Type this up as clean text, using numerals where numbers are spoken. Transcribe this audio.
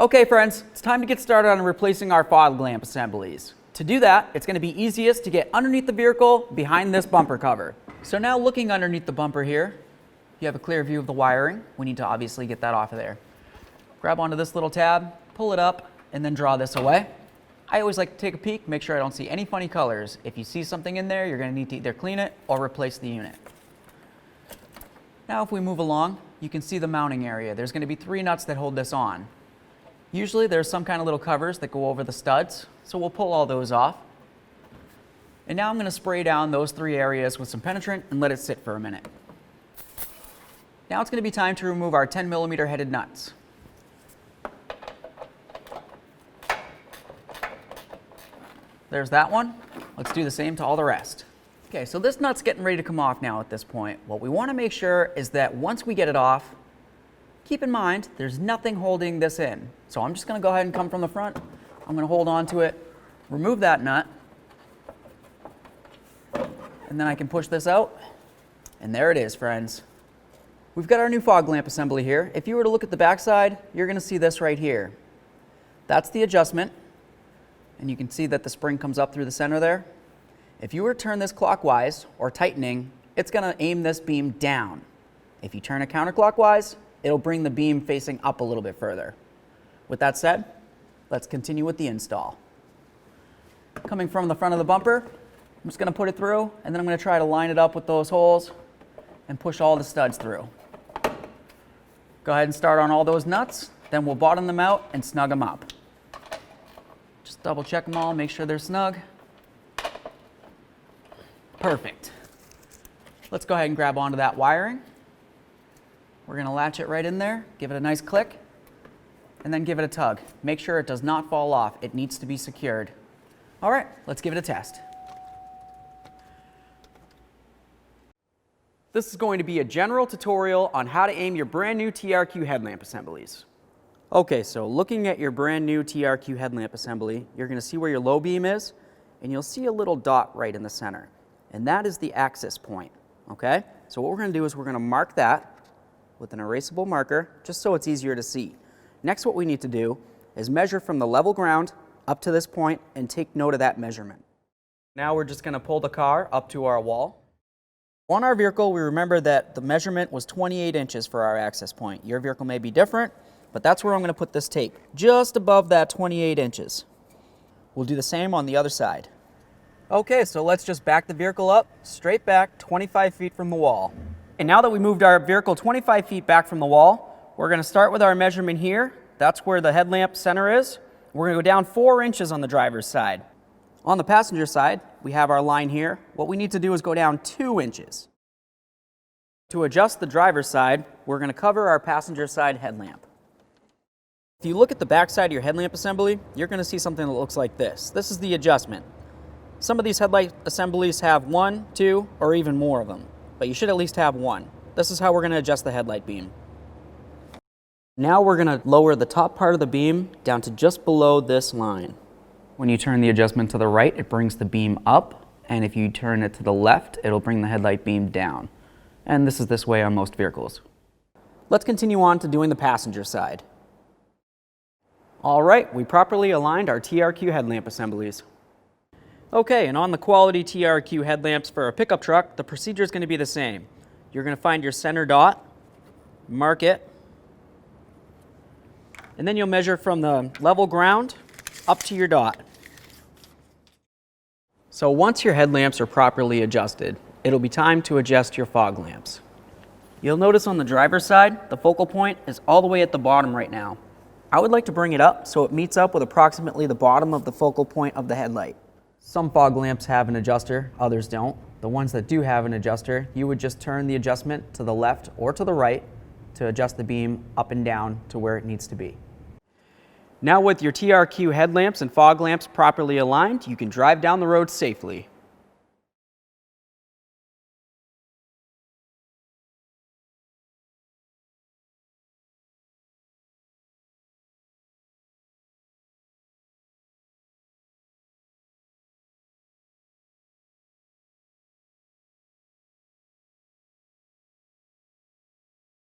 Okay friends, it's time to get started on replacing our fog lamp assemblies. To do that, it's going to be easiest to get underneath the vehicle behind this bumper cover. So now looking underneath the bumper here, you have a clear view of the wiring. We need to obviously get that off of there. Grab onto this little tab, pull it up, and then draw this away. I always like to take a peek, make sure I don't see any funny colors. If you see something in there, you're going to need to either clean it or replace the unit. Now if we move along, you can see the mounting area. There's going to be 3 nuts that hold this on. Usually there's some kind of little covers that go over the studs, so we'll pull all those off. And now I'm going to spray down those 3 areas with some penetrant and let it sit for a minute. Now it's going to be time to remove our 10mm headed nuts. There's that one. Let's do the same to all the rest. Okay, so this nut's getting ready to come off now at this point. What we want to make sure is that once we get it off, keep in mind there's nothing holding this in. So I'm just going to go ahead and come from the front. I'm going to hold on to it, remove that nut, and then I can push this out. And there it is, friends. We've got our new fog lamp assembly here. If you were to look at the back side, you're going to see this right here. That's the adjustment. And you can see that the spring comes up through the center there. If you were to turn this clockwise or tightening, it's going to aim this beam down. If you turn it counterclockwise, it'll bring the beam facing up a little bit further. With that said, let's continue with the install. Coming from the front of the bumper, I'm just going to put it through, and then I'm going to try to line it up with those holes and push all the studs through. Go ahead and start on all those nuts, then we'll bottom them out and snug them up. Just double check them all, make sure they're snug. Perfect. Let's go ahead and grab onto that wiring. We're going to latch it right in there, give it a nice click, and then give it a tug. Make sure it does not fall off. It needs to be secured. All right, let's give it a test. This is going to be a general tutorial on how to aim your brand new TRQ headlamp assemblies. Okay, so looking at your brand new TRQ headlamp assembly, you're going to see where your low beam is, and you'll see a little dot right in the center. And that is the axis point, okay? So what we're going to do is we're going to mark that with an erasable marker, just so it's easier to see. Next, what we need to do is measure from the level ground up to this point and take note of that measurement. Now we're just going to pull the car up to our wall. On our vehicle, we remember that the measurement was 28 inches for our access point. Your vehicle may be different, but that's where I'm going to put this tape, just above that 28 inches. We'll do the same on the other side. Okay, so let's just back the vehicle up, straight back 25 feet from the wall. And now that we moved our vehicle 25 feet back from the wall, we're going to start with our measurement here. That's where the headlamp center is. We're going to go down 4 inches on the driver's side. On the passenger side, we have our line here. What we need to do is go down 2 inches. To adjust the driver's side, we're going to cover our passenger side headlamp. If you look at the back side of your headlamp assembly, you're going to see something that looks like this. This is the adjustment. Some of these headlight assemblies have 1, 2, or even more of them, but you should at least have 1. This is how we're going to adjust the headlight beam. Now we're going to lower the top part of the beam down to just below this line. When you turn the adjustment to the right, it brings the beam up, and if you turn it to the left, it'll bring the headlight beam down. And this is this way on most vehicles. Let's continue on to doing the passenger side. All right, we properly aligned our TRQ headlamp assemblies. Okay, and on the quality TRQ headlamps for a pickup truck, the procedure is going to be the same. You're going to find your center dot, mark it, and then you'll measure from the level ground up to your dot. So once your headlamps are properly adjusted, it'll be time to adjust your fog lamps. You'll notice on the driver's side, the focal point is all the way at the bottom right now. I would like to bring it up so it meets up with approximately the bottom of the focal point of the headlight. Some fog lamps have an adjuster, others don't. The ones that do have an adjuster, you would just turn the adjustment to the left or to the right to adjust the beam up and down to where it needs to be. Now with your TRQ headlamps and fog lamps properly aligned, you can drive down the road safely.